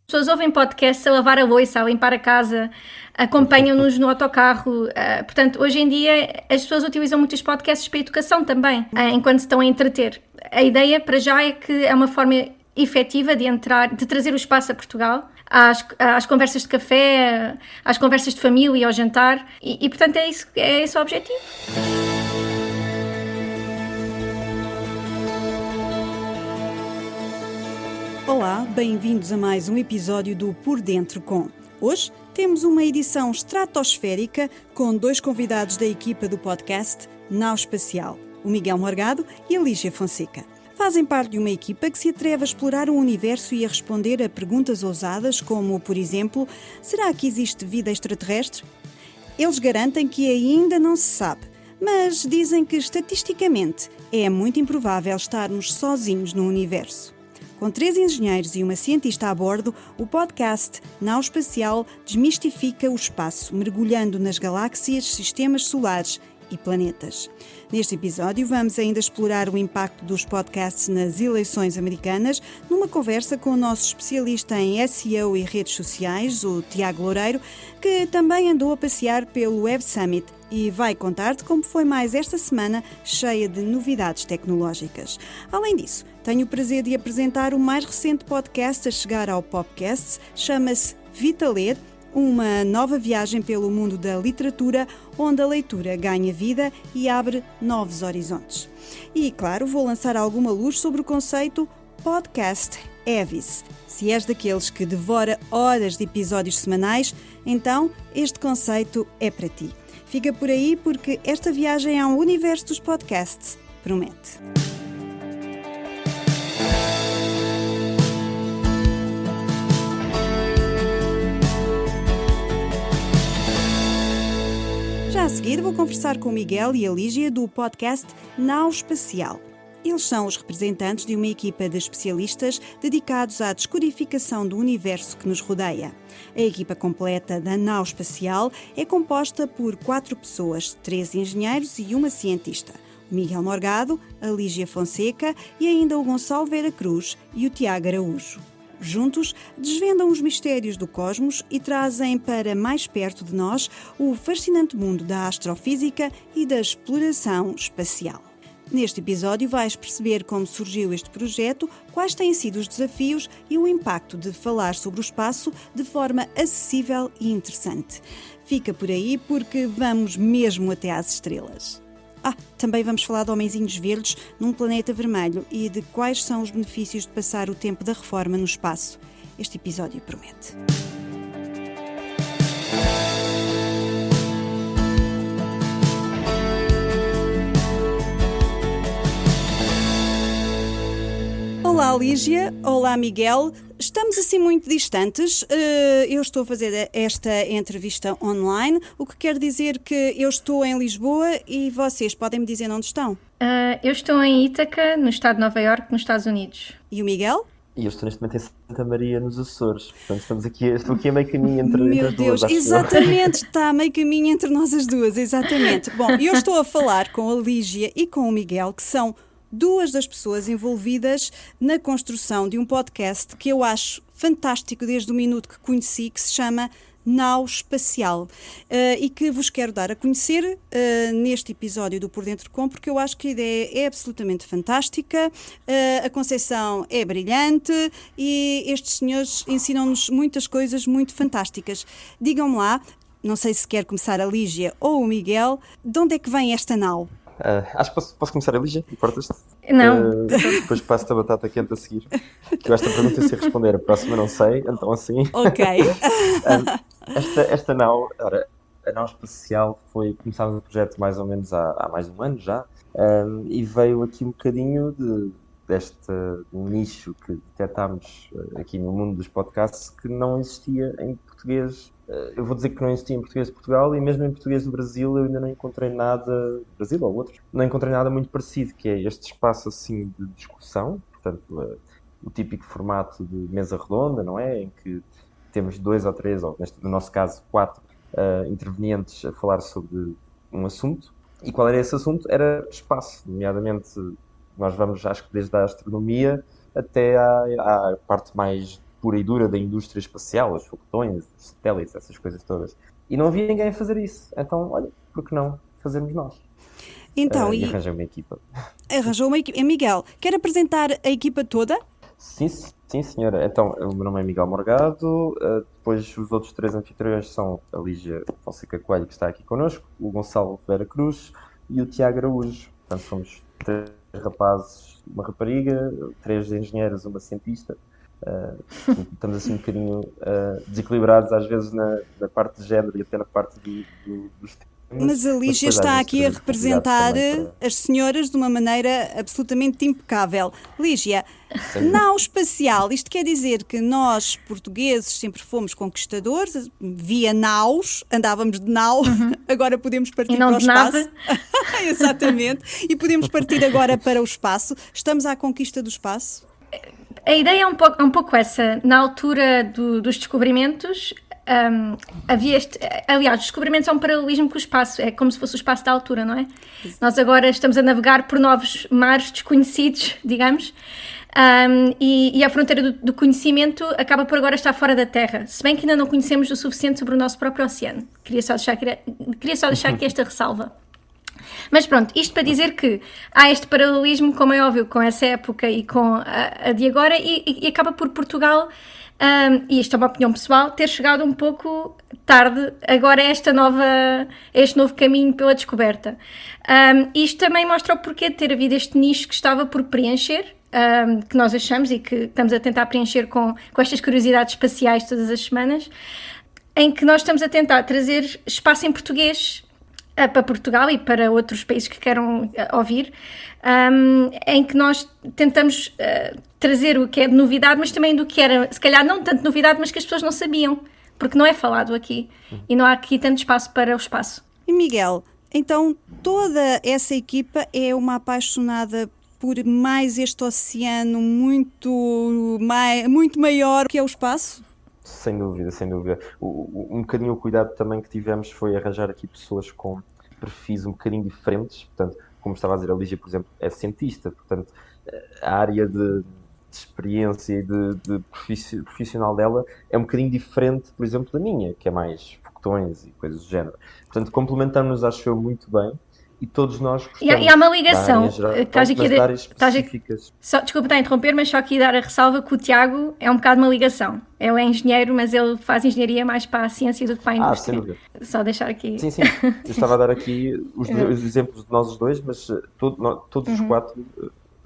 pessoas ouvem podcasts a lavar a louça, a limpar a casa, acompanham-nos no autocarro. Portanto, hoje em dia as pessoas utilizam muitos podcasts para a educação também, enquanto se estão a entreter. A ideia para já é que é uma forma efetiva de trazer o espaço a Portugal, às conversas de café, às conversas de família, ao jantar, e portanto é esse o objetivo. Olá, bem-vindos a mais um episódio do Por Dentro Com. Hoje temos uma edição estratosférica com dois convidados da equipa do podcast Nau Espacial, o Miguel Morgado e a Lígia Fonseca. Fazem parte de uma equipa que se atreve a explorar o universo e a responder a perguntas ousadas como, por exemplo, será que existe vida extraterrestre? Eles garantem que ainda não se sabe, mas dizem que estatisticamente é muito improvável estarmos sozinhos no universo. Com 3 engenheiros e uma cientista a bordo, o podcast Nau Espacial desmistifica o espaço, mergulhando nas galáxias, sistemas solares e planetas. Neste episódio vamos ainda explorar o impacto dos podcasts nas eleições americanas, numa conversa com o nosso especialista em SEO e redes sociais, o Tiago Loureiro, que também andou a passear pelo Web Summit e vai contar-te como foi mais esta semana cheia de novidades tecnológicas. Além disso, tenho o prazer de apresentar o mais recente podcast a chegar ao Popcasts, chama-se Vita Ler, uma nova viagem pelo mundo da literatura, onde a leitura ganha vida e abre novos horizontes. E, claro, vou lançar alguma luz sobre o conceito Podcast Heavies. Se és daqueles que devora horas de episódios semanais, então este conceito é para ti. Fica por aí porque esta viagem ao universo dos podcasts promete. Já a seguir vou conversar com o Miguel e a Lígia do podcast Nau Espacial. Eles são os representantes de uma equipa de especialistas dedicados à descodificação do universo que nos rodeia. A equipa completa da Nau Espacial é composta por 4 pessoas, 3 engenheiros e uma cientista. O Miguel Morgado, a Lígia Fonseca e ainda o Gonçalo Vera Cruz e o Tiago Araújo. Juntos, desvendam os mistérios do cosmos e trazem para mais perto de nós o fascinante mundo da astrofísica e da exploração espacial. Neste episódio vais perceber como surgiu este projeto, quais têm sido os desafios e o impacto de falar sobre o espaço de forma acessível e interessante. Fica por aí porque vamos mesmo até às estrelas. Também vamos falar de homenzinhos verdes num planeta vermelho e de quais são os benefícios de passar o tempo da reforma no espaço. Este episódio promete. Olá Lígia, olá Miguel, estamos assim muito distantes, eu estou a fazer esta entrevista online, o que quer dizer que eu estou em Lisboa e vocês podem me dizer onde estão? Eu estou em Ítaca, no estado de Nova Iorque, nos Estados Unidos. E o Miguel? E eu estou neste momento em Santa Maria, nos Açores, portanto estou aqui a meio caminho entre Meu as Deus, duas. exatamente, está a meio caminho entre nós as duas, exatamente. Bom, eu estou a falar com a Lígia e com o Miguel, que são 2 das pessoas envolvidas na construção de um podcast que eu acho fantástico desde o minuto que conheci, que se chama Nau Espacial, e que vos quero dar a conhecer neste episódio do Por Dentro Com, porque eu acho que a ideia é absolutamente fantástica, a conceção é brilhante e estes senhores ensinam-nos muitas coisas muito fantásticas. Digam-me lá, não sei se quer começar a Lígia ou o Miguel, de onde é que vem esta nau? Acho que posso começar a Lígia? Importas-te? Não. Depois passo-te a batata quente a seguir. Que eu esta pergunta sei responder, a próxima não sei, então assim. Ok. Esta nau, ora, a nau espacial começámos o projeto mais ou menos há mais de um ano já, e veio aqui um bocadinho deste nicho que detectámos aqui no mundo dos podcasts que não existia em português. Eu vou dizer que não existia em português de Portugal e mesmo em português do Brasil eu ainda não encontrei nada, Brasil ou outros, não encontrei nada muito parecido, que é este espaço assim de discussão, portanto o típico formato de mesa redonda, não é? Em que temos 2 ou 3, ou no nosso caso 4 intervenientes a falar sobre um assunto. E qual era esse assunto? Era espaço, nomeadamente nós vamos, acho que desde a astronomia até à parte mais pura e dura da indústria espacial, os foguetões, os satélites, essas coisas todas. E não havia ninguém a fazer isso. Então, olha, por que não fazermos nós? Então, E arranjei uma equipa. Arranjou uma equipa. Miguel, quer apresentar a equipa toda? Sim, senhora. Então, o meu nome é Miguel Morgado, depois os outros 3 anfitriões são a Lígia Fonseca Coelho, que está aqui connosco, o Gonçalo Vera Cruz e o Tiago Araújo. Portanto, somos 3 rapazes, uma rapariga, 3 engenheiros, uma cientista. Estamos assim um bocadinho desequilibrados às vezes na parte de género e até na parte dos temas. Mas a Lígia está aqui a representar as senhoras de uma maneira absolutamente impecável. Lígia, nau espacial, isto quer dizer que nós, portugueses, sempre fomos conquistadores, via naus, andávamos de nau, agora podemos partir para o espaço. Exatamente, e podemos partir agora para o espaço. Estamos à conquista do espaço? A ideia é um pouco essa. Na altura dos descobrimentos, havia aliás, os descobrimentos são um paralelismo com o espaço, é como se fosse o espaço da altura, não é? Nós agora estamos a navegar por novos mares desconhecidos, digamos, e a fronteira do conhecimento acaba por agora estar fora da Terra, se bem que ainda não conhecemos o suficiente sobre o nosso próprio oceano. Queria só deixar aqui esta ressalva. Mas pronto, isto para dizer que há este paralelismo, como é óbvio, com essa época e com a de agora, e acaba por Portugal, e isto é uma opinião pessoal, ter chegado um pouco tarde agora a este novo caminho pela descoberta. Isto também mostra o porquê de ter havido este nicho que estava por preencher, que nós achamos e que estamos a tentar preencher com estas curiosidades espaciais todas as semanas, em que nós estamos a tentar trazer espaço em português para Portugal e para outros países que queiram ouvir, em que nós tentamos trazer o que é de novidade, mas também do que era, se calhar não tanto novidade, mas que as pessoas não sabiam, porque não é falado aqui, e não há aqui tanto espaço para o espaço. E Miguel, então toda essa equipa é uma apaixonada por mais este oceano muito maior que é o espaço? Sem dúvida, sem dúvida. Um bocadinho o cuidado também que tivemos foi arranjar aqui pessoas com perfis um bocadinho diferentes. Portanto, como estava a dizer, a Lígia, por exemplo, é cientista. Portanto, a área de experiência e de profissional dela é um bocadinho diferente, por exemplo, da minha, que é mais foguetões e coisas do género. Portanto, complementamos-nos, acho eu, muito bem. E todos nós gostamos. E há uma ligação. Estás aqui de áreas específicas. Desculpa estar a interromper, mas só aqui dar a ressalva que o Tiago é um bocado uma ligação. Ele é engenheiro, mas ele faz engenharia mais para a ciência do que para a indústria. Sem dúvida. Só deixar aqui. Sim. Eu estava a dar aqui os exemplos de nós os dois, mas todos os 4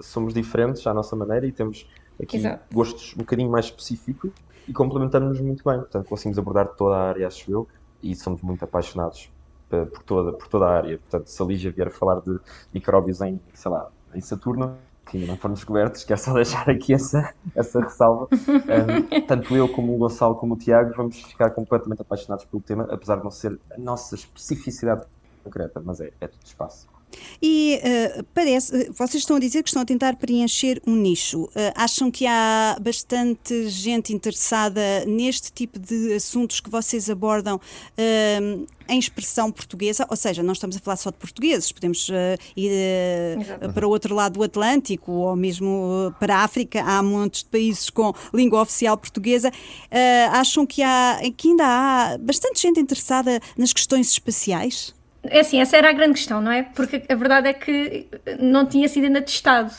somos diferentes à nossa maneira e temos aqui gostos um bocadinho mais específicos e complementamos-nos muito bem. Portanto, conseguimos abordar toda a área, acho eu, e somos muito apaixonados por toda a área. Portanto, se a Lígia vier falar de micróbios em Saturno, que ainda não foram descobertos, quero só deixar aqui essa ressalva. Tanto eu como o Gonçalo como o Tiago vamos ficar completamente apaixonados pelo tema, apesar de não ser a nossa especificidade concreta, mas é tudo espaço. E vocês estão a dizer que estão a tentar preencher um nicho. Acham que há bastante gente interessada neste tipo de assuntos que vocês abordam em expressão portuguesa? Ou seja, não estamos a falar só de portugueses, podemos ir para o outro lado do Atlântico ou mesmo para a África. Há montes de países com língua oficial portuguesa. Acham que ainda há bastante gente interessada nas questões espaciais? É assim, essa era a grande questão, não é? Porque a verdade é que não tinha sido ainda testado.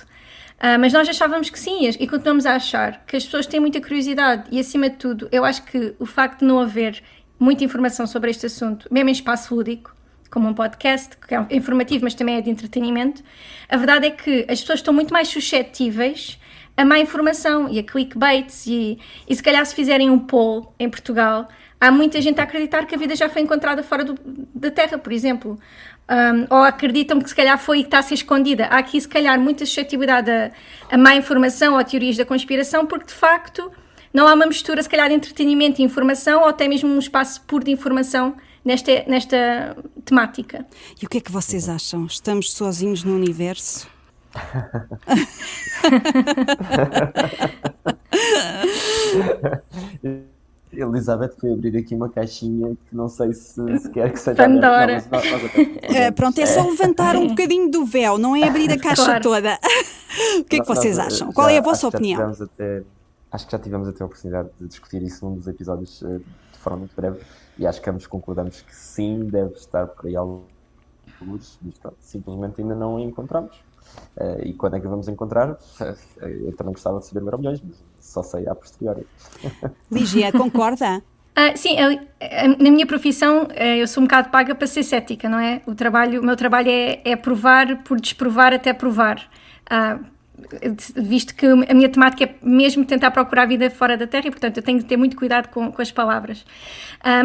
Mas nós achávamos que sim, e continuamos a achar que as pessoas têm muita curiosidade e, acima de tudo, eu acho que o facto de não haver muita informação sobre este assunto, mesmo em espaço lúdico, como um podcast, que é informativo, mas também é de entretenimento, a verdade é que as pessoas estão muito mais suscetíveis a má informação e a clickbaits e se calhar se fizerem um poll em Portugal, há muita gente a acreditar que a vida já foi encontrada fora da Terra, por exemplo. Ou acreditam que se calhar foi e que está a ser escondida. Há aqui se calhar muita suscetibilidade a má informação ou a teorias da conspiração, porque de facto não há uma mistura se calhar de entretenimento e informação, ou até mesmo um espaço puro de informação nesta temática. E o que é que vocês acham? Estamos sozinhos no universo? Elizabeth foi abrir aqui uma caixinha que não sei se quer que seja Pandora. Pronto, é só levantar um bocadinho do véu, não é abrir a caixa toda. O que é que vocês acham? Qual é a vossa opinião? Acho que já tivemos até a oportunidade de discutir isso num dos episódios de forma muito breve e acho que ambos concordamos que sim, deve estar por aí alguns, mas pronto, simplesmente ainda não encontramos. E quando é que vamos encontrar? Eu também gostava de saber o Euromilhões, mas só sei a posteriori. Lígia, concorda? Sim, na minha profissão eu sou um bocado paga para ser cética, não é? O meu trabalho é provar por desprovar até provar. Visto que a minha temática é mesmo tentar procurar a vida fora da Terra e, portanto, eu tenho que ter muito cuidado com as palavras.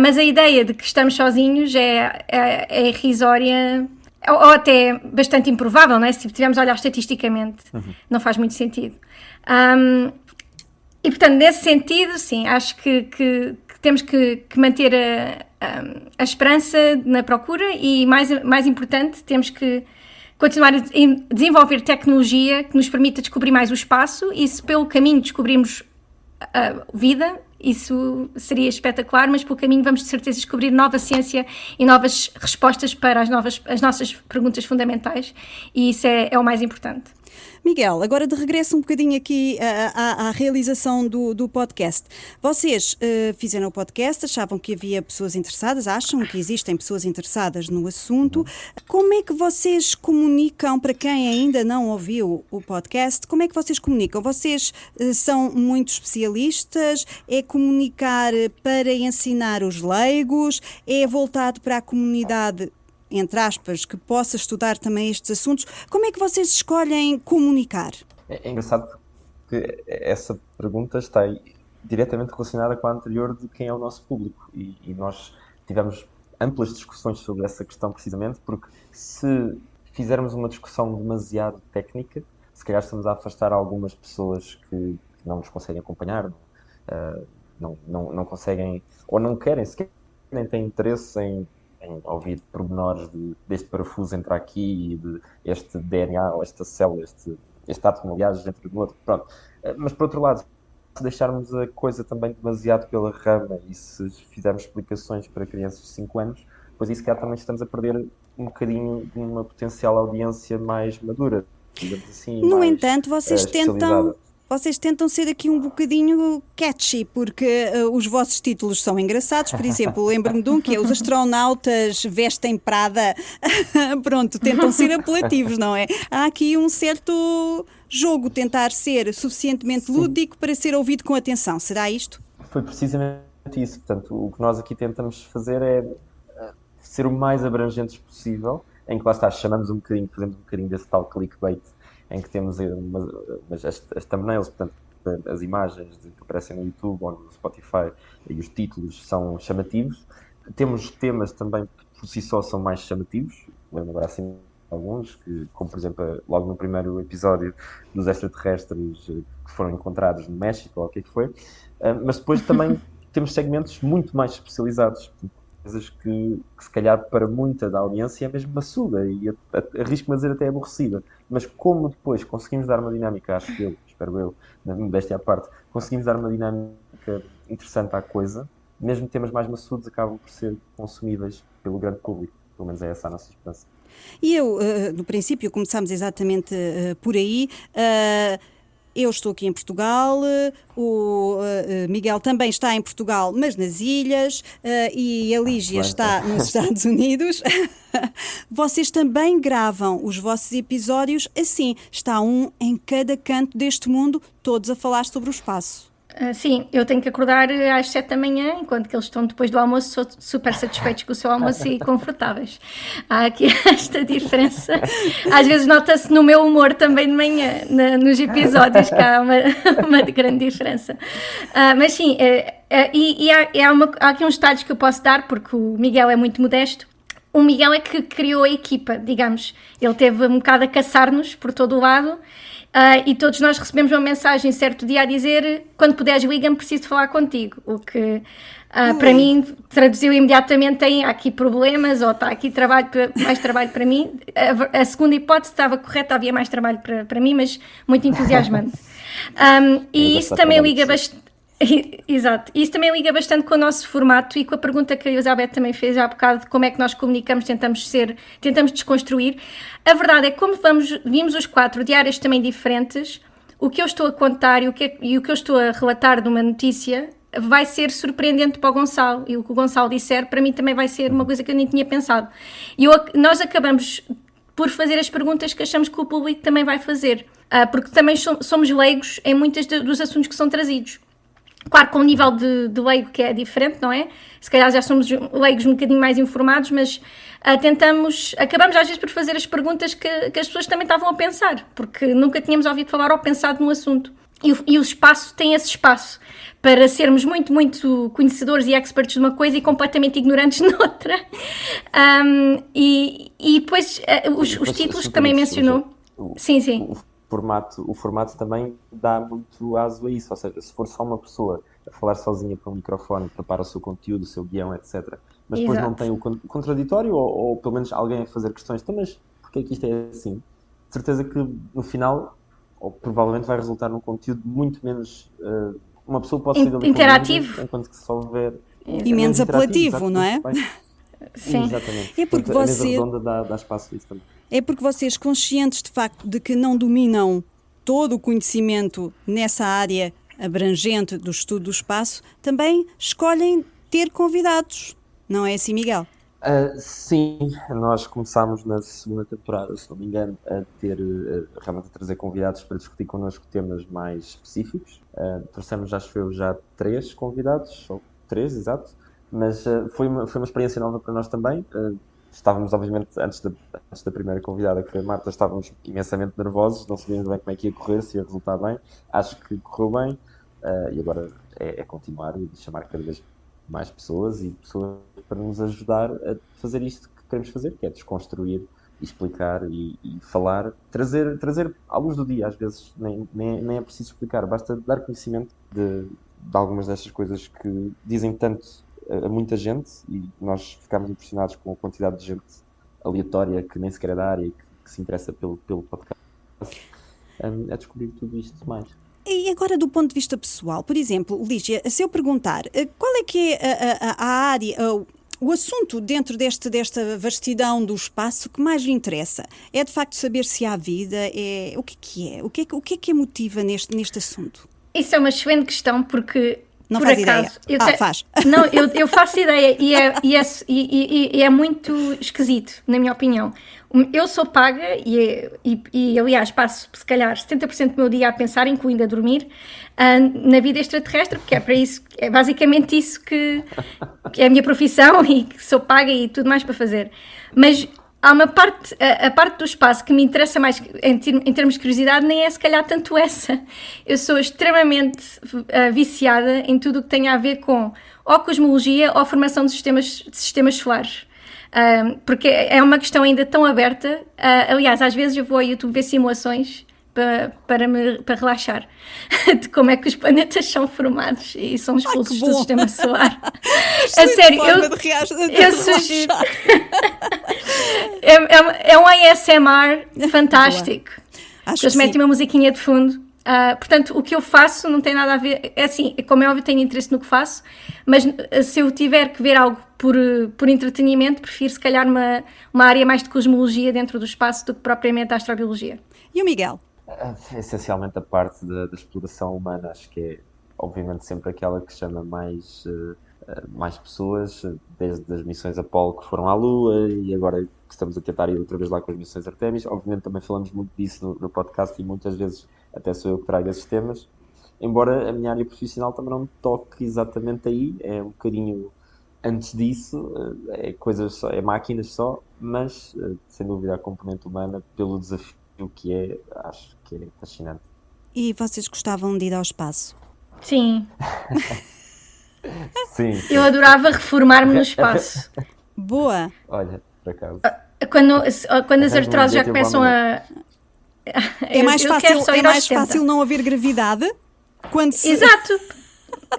Mas a ideia de que estamos sozinhos é irrisória, ou até bastante improvável, não é? Se tivermos a olhar estatisticamente, não faz muito sentido. E, portanto, nesse sentido, sim, acho que temos que manter a esperança na procura e, mais importante, temos que continuar a desenvolver tecnologia que nos permita descobrir mais o espaço e se pelo caminho descobrimos a vida, isso seria espetacular, mas pelo caminho vamos de certeza descobrir nova ciência e novas respostas para as nossas perguntas fundamentais e isso é o mais importante. Miguel, agora de regresso um bocadinho aqui à realização do podcast. Vocês fizeram o podcast, achavam que havia pessoas interessadas, acham que existem pessoas interessadas no assunto. Como é que vocês comunicam, para quem ainda não ouviu o podcast, como é que vocês comunicam? Vocês são muito especialistas? É comunicar para ensinar os leigos? É voltado para a comunidade, entre aspas, que possa estudar também estes assuntos? Como é que vocês escolhem comunicar? É engraçado porque essa pergunta está diretamente relacionada com a anterior de quem é o nosso público e nós tivemos amplas discussões sobre essa questão precisamente porque se fizermos uma discussão demasiado técnica, se calhar estamos a afastar algumas pessoas que não nos conseguem acompanhar, não conseguem ou não querem, sequer nem têm interesse em ouvir pormenores deste parafuso entrar aqui e de este DNA ou esta célula, este átomo, aliás, dentro do outro. Pronto. Mas, por outro lado, se deixarmos a coisa também demasiado pela rama e se fizermos explicações para crianças de 5 anos, pois isso, calhar, também estamos a perder um bocadinho de uma potencial audiência mais madura, digamos assim. No mais, entanto, vocês tentam ser aqui um bocadinho catchy, porque os vossos títulos são engraçados. Por exemplo, lembro-me de um que é Os Astronautas Vestem Prada. Pronto, tentam ser apelativos, não é? Há aqui um certo jogo, tentar ser suficientemente lúdico para ser ouvido com atenção. Será isto? Foi precisamente isso. Portanto, o que nós aqui tentamos fazer é ser o mais abrangentes possível, em que lá está, fazemos um bocadinho desse tal clickbait, em que temos as thumbnails, portanto, as imagens que aparecem no YouTube ou no Spotify e os títulos são chamativos. Temos temas também que por si só são mais chamativos, lembro agora assim alguns, como por exemplo logo no primeiro episódio dos extraterrestres que foram encontrados no México ou o que é que foi, mas depois também temos segmentos muito mais especializados, coisas que se calhar para muita da audiência é mesmo maçuda e arrisco-me a dizer até aborrecida, mas como depois conseguimos dar uma dinâmica, espero eu, modéstia à parte, conseguimos dar uma dinâmica interessante à coisa, mesmo temas mais maçudos acabam por ser consumíveis pelo grande público, pelo menos é essa a nossa esperança. E no princípio, começámos exatamente por aí. Eu estou aqui em Portugal, o Miguel também está em Portugal, mas nas ilhas, e a Lígia está nos Estados Unidos. Vocês também gravam os vossos episódios assim, está um em cada canto deste mundo, todos a falar sobre o espaço. Sim, eu tenho que acordar às 7 da manhã, enquanto que eles estão depois do almoço super satisfeitos com o seu almoço e confortáveis. Há aqui esta diferença. Às vezes nota-se no meu humor também de manhã, nos episódios, que há uma grande diferença. Mas sim, há aqui uns detalhes que eu posso dar, porque o Miguel é muito modesto. O Miguel é que criou a equipa, digamos. Ele teve um bocado a caçar-nos por todo o lado. E todos nós recebemos uma mensagem certo dia a dizer: quando puderes liga-me, preciso de falar contigo, o que para mim traduziu imediatamente em há aqui problemas ou está aqui mais trabalho para mim. A segunda hipótese estava correta, havia mais trabalho para mim, mas muito entusiasmante. E isso também liga bastante. Exato, isso também liga bastante com o nosso formato e com a pergunta que a Elizabeth também fez há bocado de como é que nós comunicamos, tentamos desconstruir. A verdade é que como vimos os 4 de áreas também diferentes, o que eu estou a contar e o que eu estou a relatar de uma notícia vai ser surpreendente para o Gonçalo, e o que o Gonçalo disser para mim também vai ser uma coisa que eu nem tinha pensado. E nós acabamos por fazer as perguntas que achamos que o público também vai fazer, porque também somos leigos em muitos dos assuntos que são trazidos. Claro, com um nível de leigo que é diferente, não é? Se calhar já somos leigos um bocadinho mais informados, mas acabamos às vezes por fazer as perguntas que as pessoas também estavam a pensar, porque nunca tínhamos ouvido falar ou pensado num assunto. E o espaço tem esse espaço para sermos muito, muito conhecedores e experts de uma coisa e completamente ignorantes noutra. E depois os títulos que também mencionou. Sim. O formato também dá muito aso a isso, ou seja, se for só uma pessoa a falar sozinha para o microfone, prepara o seu conteúdo, o seu guião, etc. Mas depois não tem o contraditório, ou pelo menos alguém a fazer questões, então, mas porquê é que isto é assim? De certeza que no final, ou provavelmente vai resultar num conteúdo muito menos... uma pessoa pode ser interativo, enquanto que só houver... E menos apelativo, não é? Sim. Exatamente. É porque a mesa redonda dá espaço a isso também. É porque vocês, conscientes de facto de que não dominam todo o conhecimento nessa área abrangente do estudo do espaço, também escolhem ter convidados. Não é assim, Miguel? Sim, nós começámos na segunda temporada, se não me engano, realmente a trazer convidados para discutir connosco temas mais específicos. Trouxemos, acho eu, já 3 convidados, ou 3, exato, mas foi uma experiência nova para nós também. Estávamos, obviamente, antes da primeira convidada, que foi a Marta, estávamos imensamente nervosos, não sabíamos bem como é que ia correr, se ia resultar bem. Acho que correu bem, e agora é continuar e chamar cada vez mais pessoas e pessoas para nos ajudar a fazer isto que queremos fazer, que é desconstruir, explicar e falar, trazer à luz do dia. Às vezes nem é preciso explicar, basta dar conhecimento de algumas destas coisas que dizem tanto a muita gente, e nós ficámos impressionados com a quantidade de gente aleatória que nem sequer é da área e que se interessa pelo podcast, a descobrir tudo isto mais. E agora, do ponto de vista pessoal, por exemplo, Lígia, se eu perguntar qual é que é a área, o assunto dentro desta vastidão do espaço que mais lhe interessa? É de facto saber se há vida? O que é? O que é emotiva neste assunto? Isso é uma excelente questão, porque... Não por faz acaso, ideia. Faz. Não, eu faço ideia e é muito esquisito, na minha opinião. Eu sou paga e aliás, passo se calhar 70% do meu dia a pensar, incluindo a dormir, na vida extraterrestre, porque é para isso, é basicamente isso que é a minha profissão e que sou paga e tudo mais para fazer. Mas há uma parte, a parte do espaço que me interessa mais em termos de curiosidade, nem é se calhar tanto essa. Eu sou extremamente viciada em tudo o que tem a ver com ou cosmologia ou formação de sistemas solares. Porque é uma questão ainda tão aberta. Aliás, às vezes eu vou ao YouTube ver simulações para relaxar de como é que os planetas são formados e são expulsos do sistema solar. A sério, eu sugiro. É um ASMR fantástico. Eles metem uma musiquinha de fundo. Portanto, o que eu faço não tem nada a ver. É assim, como é óbvio, tenho interesse no que faço, mas se eu tiver que ver algo por entretenimento, prefiro se calhar uma área mais de cosmologia dentro do espaço do que propriamente a astrobiologia. E o Miguel? Essencialmente a parte da exploração humana, acho que é obviamente sempre aquela que chama mais pessoas, desde as missões Apollo que foram à Lua e agora que estamos a tentar ir outra vez lá com as missões Artemis. Obviamente também falamos muito disso no podcast e muitas vezes até sou eu que trago esses temas, embora a minha área profissional também não me toque exatamente aí, é um bocadinho antes disso, é coisas só, é máquinas só, mas sem dúvida a componente humana, pelo desafio que é, acho que é fascinante. E vocês gostavam de ir ao espaço? Sim. Sim. Eu adorava reformar-me no espaço. Boa! Olha, por acaso. Quando as artroses já começam a... É mais fácil não haver gravidade? Exato!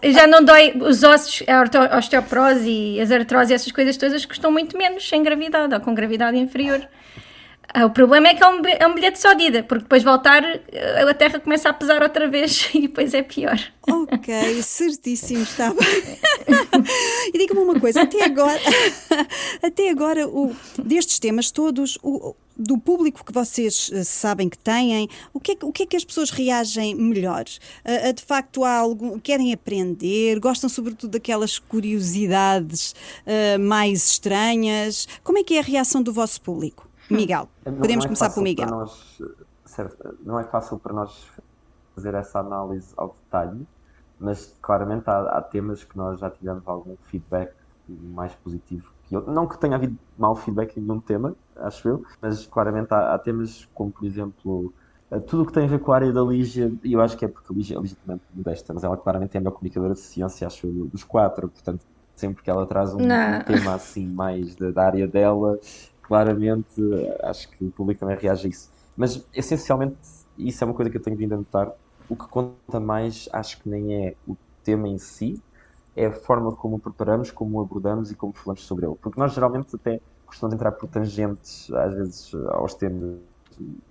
Já não dói os ossos, a osteoporose e as artroses, essas coisas todas custam muito menos sem gravidade ou com gravidade inferior. O problema é que é um bilhete só de ida, porque depois voltar a Terra começa a pesar outra vez e depois é pior. Ok, certíssimo, está bem. E diga-me uma coisa, até agora destes temas todos, do público que vocês sabem que têm, o que é que as pessoas reagem melhor? De facto, há querem aprender, gostam sobretudo daquelas curiosidades mais estranhas? Como é que é a reação do vosso público? Miguel, podemos começar por Miguel. Não é fácil para nós fazer essa análise ao detalhe, mas claramente há temas que nós já tivemos algum feedback mais positivo que outro. Não que tenha havido mau feedback em nenhum tema, acho eu, mas claramente há temas como, por exemplo, tudo o que tem a ver com a área da Lígia, e eu acho que é porque a Lígia é legitimamente modesta, mas ela claramente é a melhor comunicadora de ciência, acho eu, dos quatro, portanto, sempre que ela traz um tema assim mais da área dela, claramente acho que o público também reage a isso. Mas, essencialmente, isso é uma coisa que eu tenho vindo a notar, o que conta mais, acho que nem é o tema em si, é a forma como o preparamos, como o abordamos e como falamos sobre ele. Porque nós geralmente até costumamos entrar por tangentes, às vezes, aos temas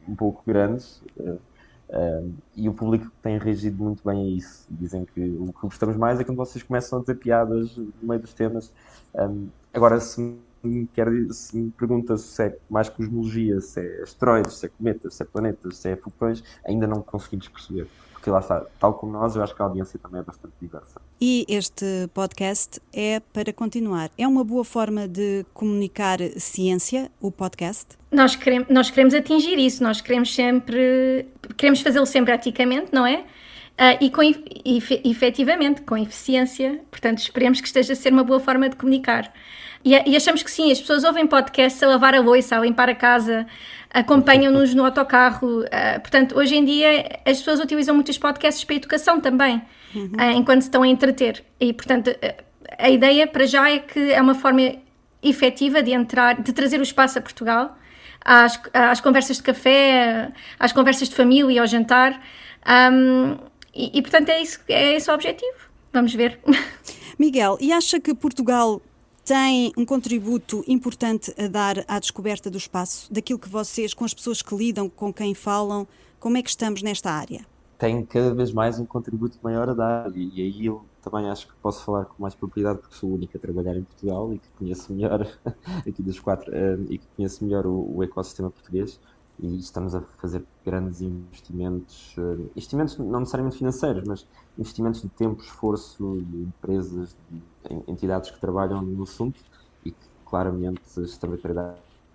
um pouco grandes, e o público tem reagido muito bem a isso. Dizem que o que gostamos mais é quando vocês começam a dizer piadas no meio dos temas. Agora, se me pergunta se é mais cosmologia, se é asteroides, se é cometas, se é planetas, se é foguetões, ainda não conseguimos perceber. Porque lá está, tal como nós, eu acho que a audiência também é bastante diversa. E este podcast é para continuar. É uma boa forma de comunicar ciência, o podcast? Nós queremos atingir isso, nós queremos fazê-lo sempre eticamente, não é? Efetivamente, com eficiência. Portanto, esperemos que esteja a ser uma boa forma de comunicar. E achamos que sim, as pessoas ouvem podcasts a lavar a louça, a limpar a casa, acompanham-nos no autocarro. Portanto, hoje em dia as pessoas utilizam muitos podcasts para a educação também, enquanto se estão a entreter. E, portanto, a ideia para já é que é uma forma efetiva de trazer o espaço a Portugal, às conversas de café, às conversas de família, ao jantar. Portanto, é esse o objetivo. Vamos ver. Miguel, e acha que Portugal tem um contributo importante a dar à descoberta do espaço, daquilo que vocês, com as pessoas que lidam, com quem falam, como é que estamos nesta área? Tem cada vez mais um contributo maior a dar, e aí eu também acho que posso falar com mais propriedade, porque sou o único a trabalhar em Portugal e que conheço melhor, aqui dos quatro, e que conheço melhor o ecossistema português, e estamos a fazer grandes investimentos não necessariamente financeiros, mas investimentos de tempo, esforço de empresas, de entidades que trabalham no assunto e que claramente estamos a querer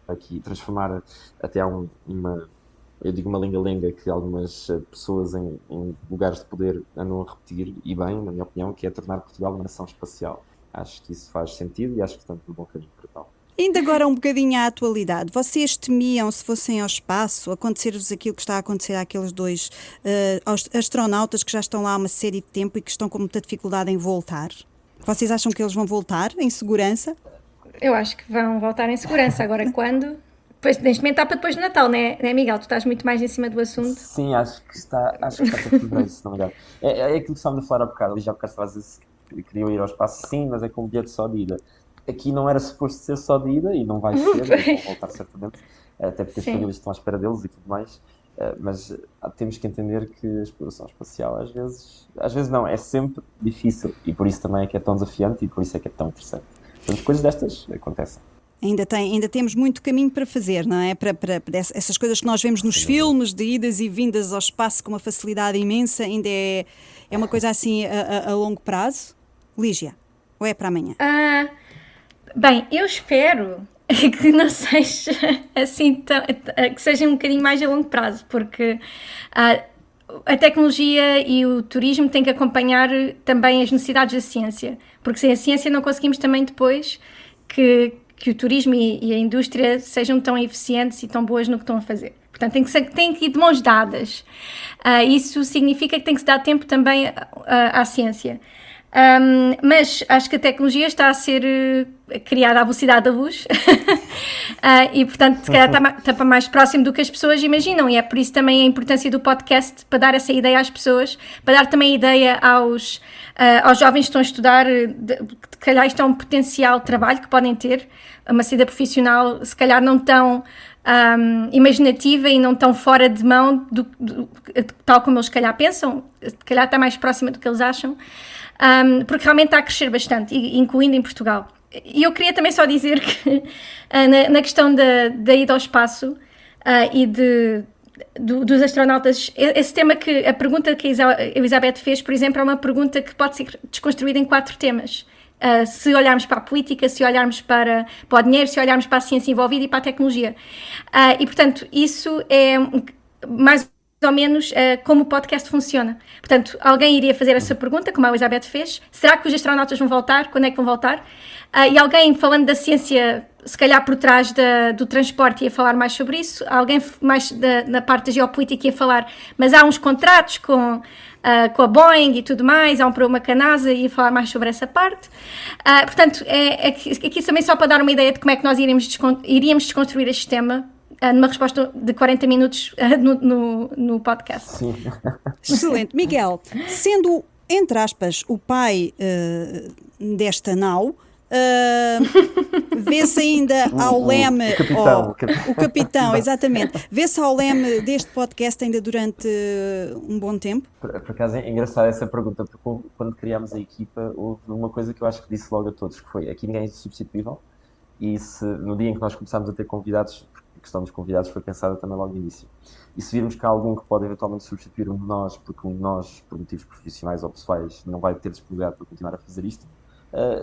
aqui transformar até uma lenga-lenga que algumas pessoas em lugares de poder andam a repetir, e bem, na minha opinião, que é tornar Portugal uma nação espacial. Acho que isso faz sentido e acho que estamos no bom caminho para tal. Ainda agora um bocadinho à atualidade. Vocês temiam, se fossem ao espaço, acontecer-vos aquilo que está a acontecer àqueles dois astronautas que já estão lá há uma série de tempo e que estão com muita dificuldade em voltar? Vocês acham que eles vão voltar em segurança? Eu acho que vão voltar em segurança. Agora, quando? Depois, neste momento está para depois do Natal, não é, Miguel? Tu estás muito mais em cima do assunto. Sim, acho que está para fevereiro, se não me engano. É aquilo que estávamos a falar há bocado. Já há bocado estava a dizer que queriam ir ao espaço, sim, mas é com um bilhete só de ida. Aqui não era suposto ser só de ida e não vai ser, eles vão voltar certamente, até porque as famílias estão à espera deles e tudo mais, mas temos que entender que a exploração espacial às vezes não, é sempre difícil, e por isso também é que é tão desafiante e por isso é que é tão interessante. Portanto, coisas destas acontecem. Ainda temos muito caminho para fazer, não é? Para essas coisas que nós vemos nos filmes de idas e vindas ao espaço com uma facilidade imensa, ainda é uma coisa assim a longo prazo? Lígia, ou é para amanhã? Bem, eu espero que não seja assim, que seja um bocadinho mais a longo prazo, porque a tecnologia e o turismo têm que acompanhar também as necessidades da ciência, porque sem a ciência não conseguimos também depois que o turismo e a indústria sejam tão eficientes e tão boas no que estão a fazer. Portanto, tem que ir de mãos dadas. Isso significa que tem que se dar tempo também à ciência. Mas acho que a tecnologia está a ser criada à velocidade da luz e, portanto, se calhar está mais próximo do que as pessoas imaginam, e é por isso também a importância do podcast, para dar essa ideia às pessoas, para dar também ideia aos jovens que estão a estudar, que calhar isto é um potencial trabalho que podem ter, uma saída profissional se calhar não tão imaginativa e não tão fora de mão, tal como eles se calhar pensam, se calhar está mais próxima do que eles acham. Porque realmente está a crescer bastante, incluindo em Portugal. E eu queria também só dizer que na questão da ida ao espaço, e dos astronautas. Esse tema a pergunta que a Elizabeth fez, por exemplo, é uma pergunta que pode ser desconstruída em 4 temas. Se olharmos para a política, se olharmos para o dinheiro, se olharmos para a ciência envolvida e para a tecnologia. E, portanto, isso é mais ou menos como o podcast funciona. Portanto, alguém iria fazer essa pergunta, como a Elizabeth fez: será que os astronautas vão voltar? Quando é que vão voltar? E alguém, falando da ciência, se calhar por trás do transporte, ia falar mais sobre isso. Alguém mais na parte da geopolítica ia falar, mas há uns contratos com a Boeing e tudo mais, há para uma canasa, ia falar mais sobre essa parte. Portanto, aqui também só para dar uma ideia de como é que nós iríamos desconstruir este tema, numa resposta de 40 minutos no podcast. Sim. Excelente. Miguel, sendo, entre aspas, o pai desta nau, vê-se ainda ao leme... O capitão, exatamente. Vê-se ao leme deste podcast ainda durante um bom tempo? Por acaso é engraçada essa pergunta, porque quando criámos a equipa, houve uma coisa que eu acho que disse logo a todos, que foi: aqui ninguém é substituível, e no dia em que nós começámos a ter convidados, a questão dos convidados foi pensada também logo no início. E se virmos que há algum que pode eventualmente substituir um de nós, porque um de nós, por motivos profissionais ou pessoais, não vai ter disponibilidade para continuar a fazer isto,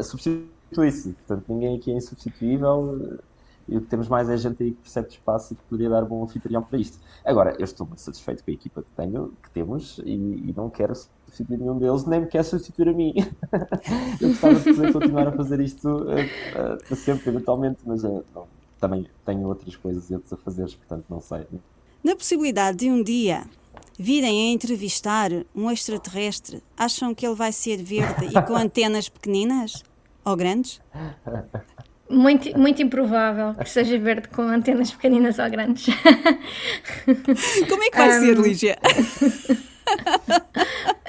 substitui-se. Portanto, ninguém aqui é insubstituível, e o que temos mais é gente aí que percebe de espaço e que poderia dar bom anfitrião para isto. Agora, eu estou muito satisfeito com a equipa que temos, e não quero substituir nenhum deles, nem me quero substituir a mim. Eu gostava de poder continuar a fazer isto para sempre, eventualmente, mas não, também tenho outras coisas e outros a fazer, portanto não sei. Na possibilidade de um dia virem a entrevistar um extraterrestre, acham que ele vai ser verde e com antenas pequeninas ou grandes? Muito, muito improvável que seja verde com antenas pequeninas ou grandes. Como é que vai ser, Lígia?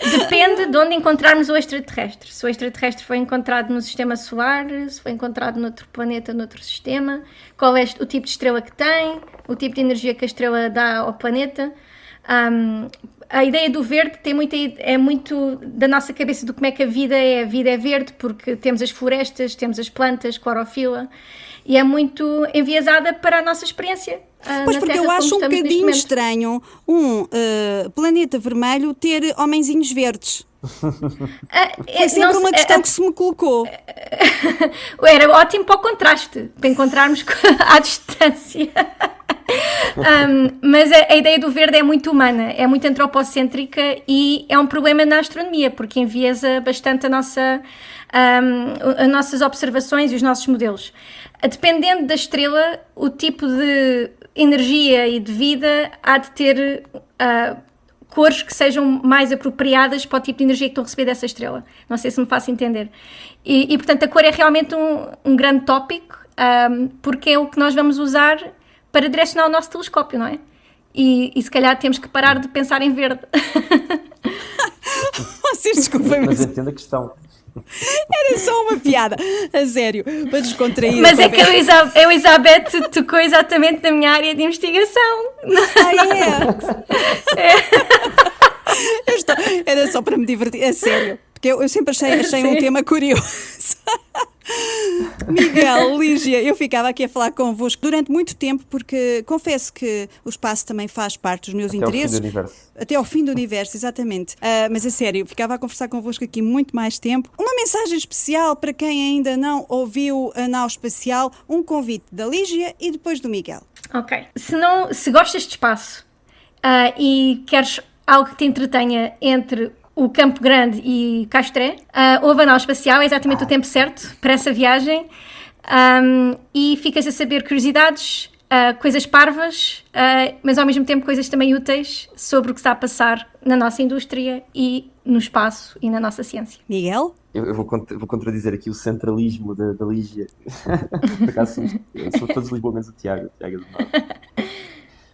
Depende de onde encontrarmos o extraterrestre. Se o extraterrestre foi encontrado no sistema solar, se foi encontrado noutro planeta, noutro sistema, qual é o tipo de estrela que tem, o tipo de energia que a estrela dá ao planeta. A ideia do verde é muito da nossa cabeça, do como é que a vida é. A vida é verde porque temos as florestas, temos as plantas, clorofila, e é muito enviesada para a nossa experiência. Pois, porque eu acho um bocadinho estranho planeta vermelho ter homenzinhos verdes. Foi sempre uma questão que se me colocou. Era ótimo para o contraste, para encontrarmos à distância. Mas a ideia do verde é muito humana, é muito antropocêntrica, e é um problema na astronomia, porque enviesa bastante as nossas observações e os nossos modelos. Dependendo da estrela, o tipo de energia e de vida há de ter cores que sejam mais apropriadas para o tipo de energia que estão a receber dessa estrela. Não sei se me faço entender. E portanto, a cor é realmente um grande tópico, porque é o que nós vamos usar para direcionar o nosso telescópio, não é? E se calhar temos que parar de pensar em verde. Vocês desculpem, mas entendo a questão. Era só uma piada, a sério, para descontrair. Mas é que a Elizabeth tocou exatamente na minha área de investigação. Era só para me divertir, a sério, porque eu sempre achei um tema curioso. Miguel, Lígia, eu ficava aqui a falar convosco durante muito tempo, porque confesso que o espaço também faz parte dos meus interesses. Até ao fim do universo, exatamente. Mas a sério, ficava a conversar convosco aqui muito mais tempo. Uma mensagem especial para quem ainda não ouviu a Nau Espacial, um convite da Lígia e depois do Miguel. Ok. Se gostas de espaço e queres algo que te entretenha entre o Campo Grande e Castré, ouve a Nau Espacial, é exatamente o tempo certo para essa viagem, e ficas a saber curiosidades, coisas parvas, mas ao mesmo tempo coisas também úteis sobre o que está a passar na nossa indústria e no espaço e na nossa ciência. Miguel? Eu vou contradizer aqui o centralismo da Lígia. Por acaso são todos lisboamenses do Tiago é do Norte.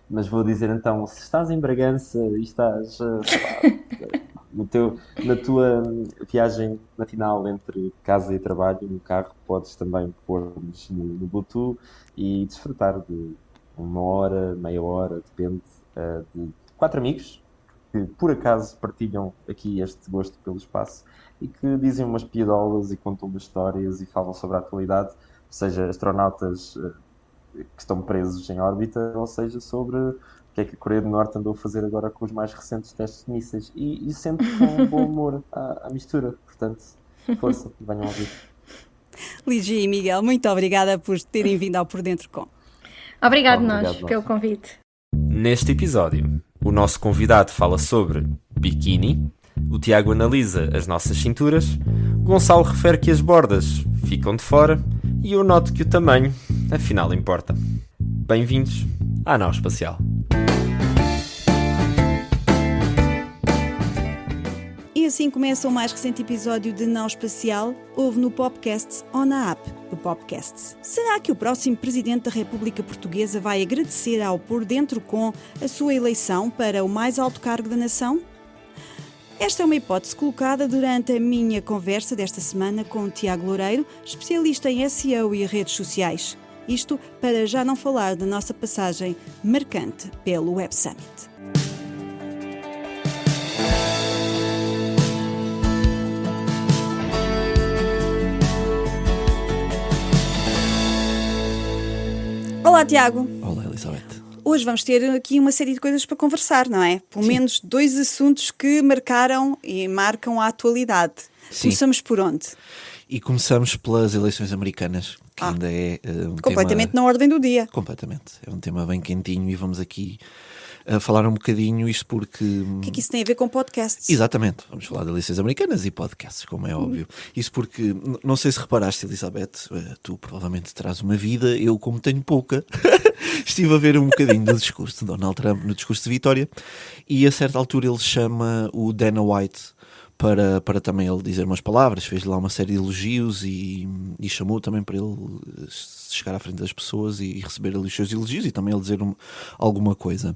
Mas vou dizer então, se estás em Bragança e estás na tua viagem matinal entre casa e trabalho no carro, podes também pôr-nos no Bluetooth e desfrutar de uma hora, meia hora, depende, de 4 amigos que por acaso partilham aqui este gosto pelo espaço e que dizem umas piadolas e contam umas histórias e falam sobre a atualidade, seja astronautas que estão presos em órbita, ou seja, sobre o que é que a Coreia do Norte andou a fazer agora com os mais recentes testes de mísseis. E sempre com um bom humor à mistura. Portanto, força, venham ouvir. Lígia e Miguel, muito obrigada por terem vindo ao Por Dentro Com. Obrigado Obrigado, nós pelo convite. Neste episódio, o nosso convidado fala sobre biquíni, o Tiago analisa as nossas cinturas, o Gonçalo refere que as bordas ficam de fora e eu noto que o tamanho, afinal, importa. Bem-vindos à Nau Espacial. E assim começa o mais recente episódio de Nau Espacial, ouve no Popcasts ou na app do Popcasts. Será que o próximo Presidente da República Portuguesa vai agradecer ao Por Dentro Com a sua eleição para o mais alto cargo da nação? Esta é uma hipótese colocada durante a minha conversa desta semana com o Tiago Loureiro, especialista em SEO e redes sociais. Isto para já não falar da nossa passagem marcante pelo Web Summit. Olá, Tiago. Olá, Elizabeth. Hoje vamos ter aqui uma série de coisas para conversar, não é? Pelo menos 2 assuntos que marcaram e marcam a atualidade. Sim. Começamos por onde? E começamos pelas eleições americanas, que ainda é um Completamente tema... na ordem do dia. Completamente. É um tema bem quentinho e vamos aqui falar um bocadinho, isto porque... O que é que isso tem a ver com podcasts? Exatamente, vamos falar de eleições americanas e podcasts, como é óbvio. Isso porque, não sei se reparaste, Elizabeth, tu provavelmente terás uma vida, eu como tenho pouca, estive a ver um bocadinho do discurso de Donald Trump, no discurso de vitória, e a certa altura ele chama o Dana White para também ele dizer umas palavras, fez lá uma série de elogios e chamou também para ele chegar à frente das pessoas e receber ali os seus elogios e também ele dizer alguma coisa.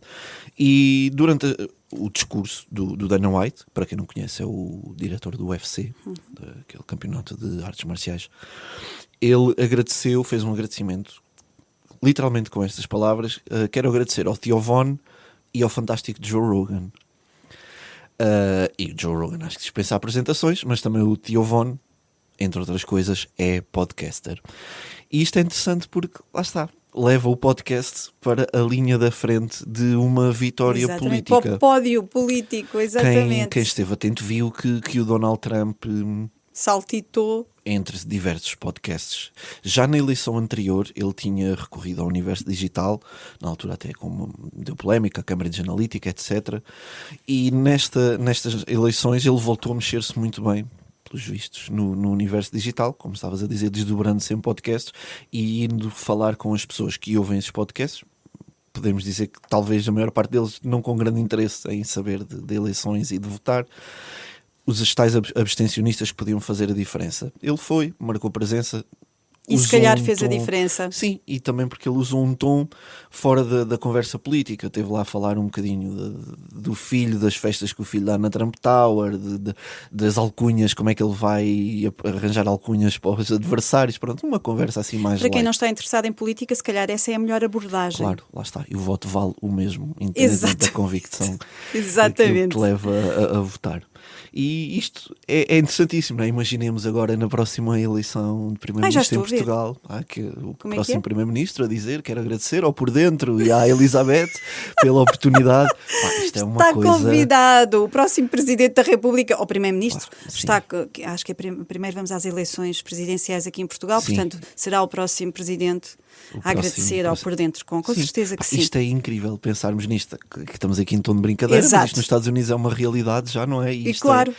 E durante o discurso do Dana White, para quem não conhece é o diretor do UFC, daquele campeonato de artes marciais, ele agradeceu, fez um agradecimento literalmente com estas palavras, quero agradecer ao Theo Von e ao fantástico Joe Rogan. E o Joe Rogan acho que dispensa apresentações, mas também o Theo Von, entre outras coisas, é podcaster. E isto é interessante porque, lá está, leva o podcast para a linha da frente de uma vitória política. Para o pódio político, exatamente. Quem esteve atento viu que o Donald Trump saltitou entre diversos podcasts. Já na eleição anterior ele tinha recorrido ao universo digital, na altura até como deu polémica, a Cambridge Analytica, etc. E nestas eleições ele voltou a mexer-se muito bem, pelos vistos, no universo digital, como estavas a dizer, desdobrando-se em podcasts e indo falar com as pessoas que ouvem esses podcasts. Podemos dizer que talvez a maior parte deles não com grande interesse em saber de eleições e de votar. Os tais abstencionistas que podiam fazer a diferença. Ele foi, marcou presença. E se calhar fez a diferença. Sim, e também porque ele usou um tom fora da conversa política. Teve lá a falar um bocadinho do filho, das festas que o filho dá na Trump Tower, das alcunhas, como é que ele vai arranjar alcunhas para os adversários. Pronto, uma conversa assim mais Para quem light. não está interessado em política, se calhar essa é a melhor abordagem. Claro, lá está. E o voto vale o mesmo, independentemente da convicção Exatamente. que te leva a votar. E isto é interessantíssimo, não é? Imaginemos agora na próxima eleição de primeiro-ministro em Portugal, que o próximo primeiro-ministro a dizer quero agradecer ao Por Dentro e à Elizabeth pela oportunidade. Isto é uma está coisa... convidado o próximo Presidente da República, ou Primeiro-Ministro, acho que é primeiro vamos às eleições presidenciais aqui em Portugal, sim. Portanto será o próximo Presidente a agradecer ao Por Dentro com sim. certeza que sim. Isto é incrível pensarmos nisto, que estamos aqui em tom de brincadeira, mas isto nos Estados Unidos é uma realidade, já não é? E claro,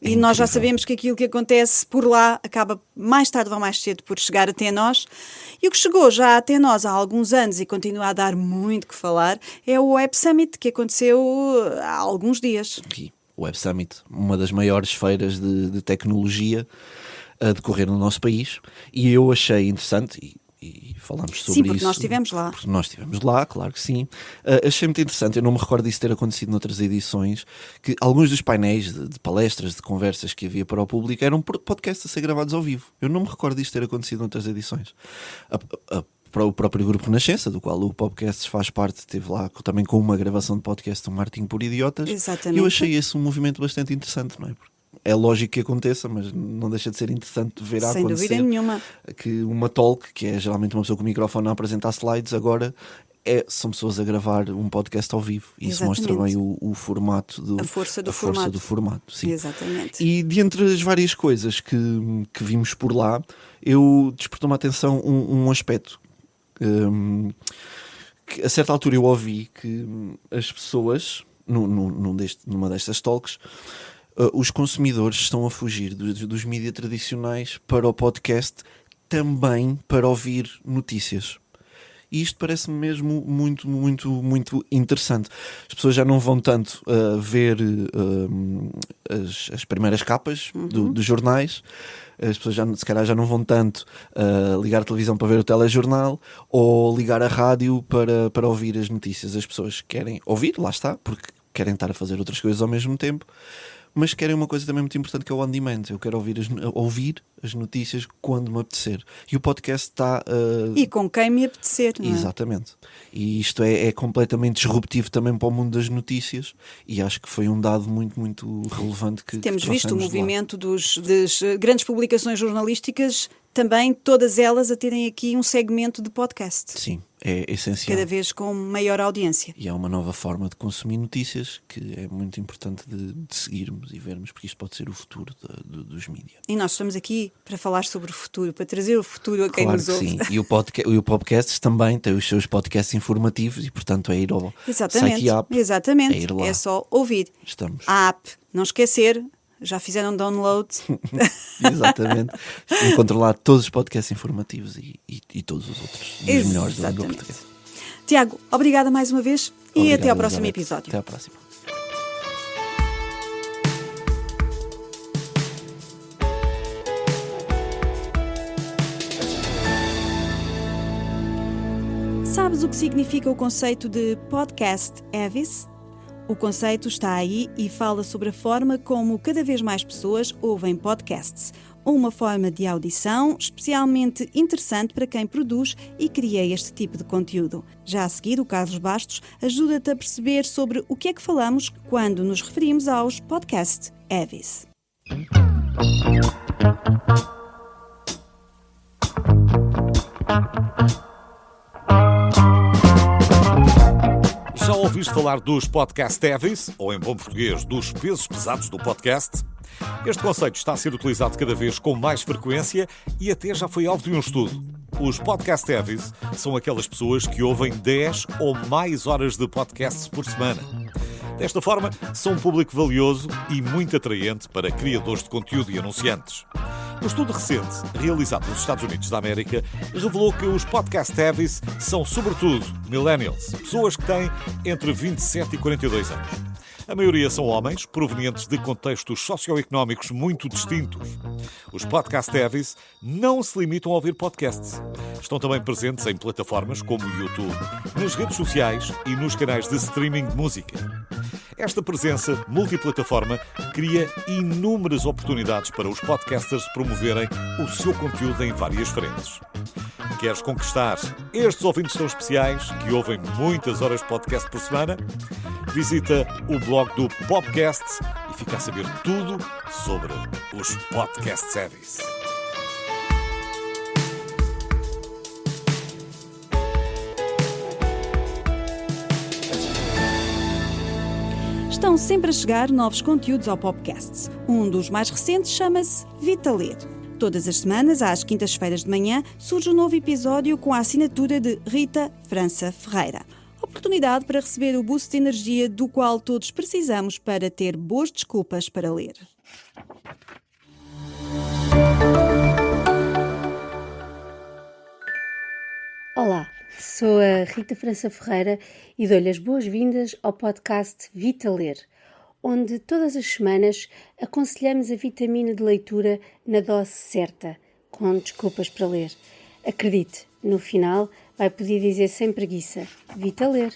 e nós já sabemos que aquilo que acontece por lá acaba mais tarde ou mais cedo por chegar até nós. E o que chegou já até nós há alguns anos e continua a dar muito que falar é o Web Summit, que aconteceu há alguns dias. O Web Summit, uma das maiores feiras de tecnologia a decorrer no nosso país, e eu achei interessante, e falámos sobre isso. Sim, porque nós estivemos lá. Porque nós estivemos lá, claro que sim. Achei muito interessante, eu não me recordo disso ter acontecido noutras edições, que alguns dos painéis de palestras, de conversas que havia para o público eram podcasts a ser gravados ao vivo. Eu não me recordo disso ter acontecido noutras edições. Para o próprio Grupo Renascença, do qual o Popcasts faz parte, esteve lá também com uma gravação de podcast do Marketing por Idiotas. Exatamente. Eu achei esse um movimento bastante interessante, não é? é lógico que aconteça, mas não deixa de ser interessante ver a Sem acontecer. dúvida nenhuma. Que uma talk, que é geralmente uma pessoa com o microfone a apresentar slides, agora são pessoas a gravar um podcast ao vivo. Isso mostra bem o formato, A força do formato. Sim. Exatamente. E de entre as várias coisas que vimos por lá, eu despertou-me a atenção um aspecto. Que a certa altura eu ouvi que as pessoas, numa destas talks, os consumidores estão a fugir dos mídias tradicionais para o podcast, também para ouvir notícias. E isto parece-me mesmo muito, muito, muito interessante. As pessoas já não vão tanto ver as primeiras capas dos jornais. As pessoas se calhar já não vão tanto ligar a televisão para ver o telejornal ou ligar a rádio para ouvir as notícias. As pessoas querem ouvir, lá está, porque querem estar a fazer outras coisas ao mesmo tempo, mas querem uma coisa também muito importante, que é o on demand. Eu quero ouvir as notícias quando me apetecer. E o podcast está... E com quem me apetecer, não é? Exatamente. E isto é completamente disruptivo também para o mundo das notícias, e acho que foi um dado muito, muito relevante que Temos que visto o trouxemos de lá. movimento das grandes publicações jornalísticas, também todas elas a terem aqui um segmento de podcast, Sim, é essencial. cada vez com maior audiência. E é uma nova forma de consumir notícias que é muito importante de seguirmos e vermos, porque isto pode ser o futuro dos mídias. E nós estamos aqui para falar sobre o futuro, para trazer o futuro a quem Claro nos que ouve. sim. E o podcast também tem os seus podcasts informativos e, portanto, é ir ao site e app. Exatamente. É ir lá. É só ouvir. Estamos. A app, não esquecer, já fizeram download. Exatamente. Encontram lá todos os podcasts informativos e todos os outros, dos melhores da língua Exatamente. portuguesa. Tiago, obrigada mais uma vez e Obrigado, até ao próximo Elizabeth. episódio. Até à próxima. Sabes o que significa o conceito de podcast Avis? O conceito está aí e fala sobre a forma como cada vez mais pessoas ouvem podcasts. Uma forma de audição especialmente interessante para quem produz e cria este tipo de conteúdo. Já a seguir, o Carlos Bastos ajuda-te a perceber sobre o que é que falamos quando nos referimos aos podcast Avis. Já ouviste falar dos podcast heavies, ou em bom português, dos pesos pesados do podcast? Este conceito está a ser utilizado cada vez com mais frequência e até já foi alvo de um estudo. Os podcast heavies são aquelas pessoas que ouvem 10 ou mais horas de podcasts por semana. Desta forma, são um público valioso e muito atraente para criadores de conteúdo e anunciantes. Um estudo recente, realizado nos Estados Unidos da América, revelou que os podcast heavies são, sobretudo, millennials, pessoas que têm entre 27 e 42 anos. A maioria são homens, provenientes de contextos socioeconómicos muito distintos. Os podcast heavies não se limitam a ouvir podcasts. Estão também presentes em plataformas como o YouTube, nas redes sociais e nos canais de streaming de música. Esta presença multiplataforma cria inúmeras oportunidades para os podcasters promoverem o seu conteúdo em várias frentes. Queres conquistar estes ouvintes tão especiais que ouvem muitas horas de podcast por semana? Visita o blog do Popcast e fica a saber tudo sobre os podcast heavies. Estão sempre a chegar novos conteúdos ao Popcast. Um dos mais recentes chama-se Vitaler. Todas as semanas, às quintas-feiras de manhã, surge um novo episódio com a assinatura de Rita França Ferreira. Oportunidade para receber o boost de energia do qual todos precisamos para ter boas desculpas para ler. Olá, sou a Rita França Ferreira e dou-lhe as boas-vindas ao podcast Vitaler, onde todas as semanas aconselhamos a vitamina de leitura na dose certa, com desculpas para ler. Acredite, no final vai poder dizer sem preguiça, Vitaler.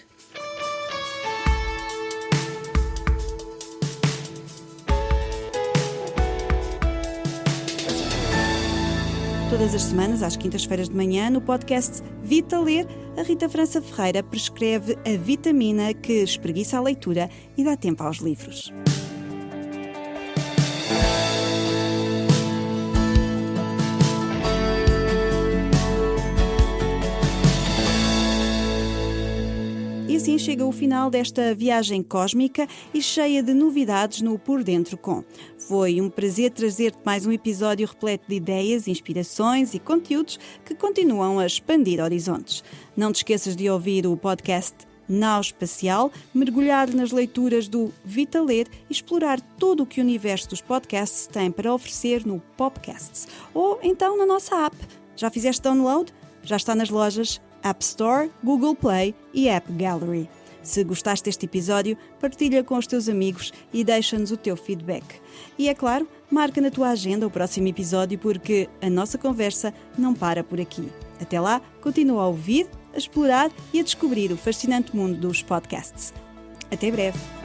Todas as semanas, às quintas-feiras de manhã, no podcast Vitaler, a Rita França Ferreira prescreve a vitamina que espreguiça a leitura e dá tempo aos livros. chega o final desta viagem cósmica e cheia de novidades no Por Dentro Com. Foi um prazer trazer-te mais um episódio repleto de ideias, inspirações e conteúdos que continuam a expandir horizontes. Não te esqueças de ouvir o podcast Nau Espacial, mergulhar nas leituras do Vitaler e explorar todo o que o universo dos podcasts tem para oferecer no Popcasts ou então na nossa app. Já fizeste download? Já está nas lojas App Store, Google Play e App Gallery. Se gostaste deste episódio, partilha com os teus amigos e deixa-nos o teu feedback. E é claro, marca na tua agenda o próximo episódio porque a nossa conversa não para por aqui. Até lá, continua a ouvir, a explorar e a descobrir o fascinante mundo dos podcasts. Até breve!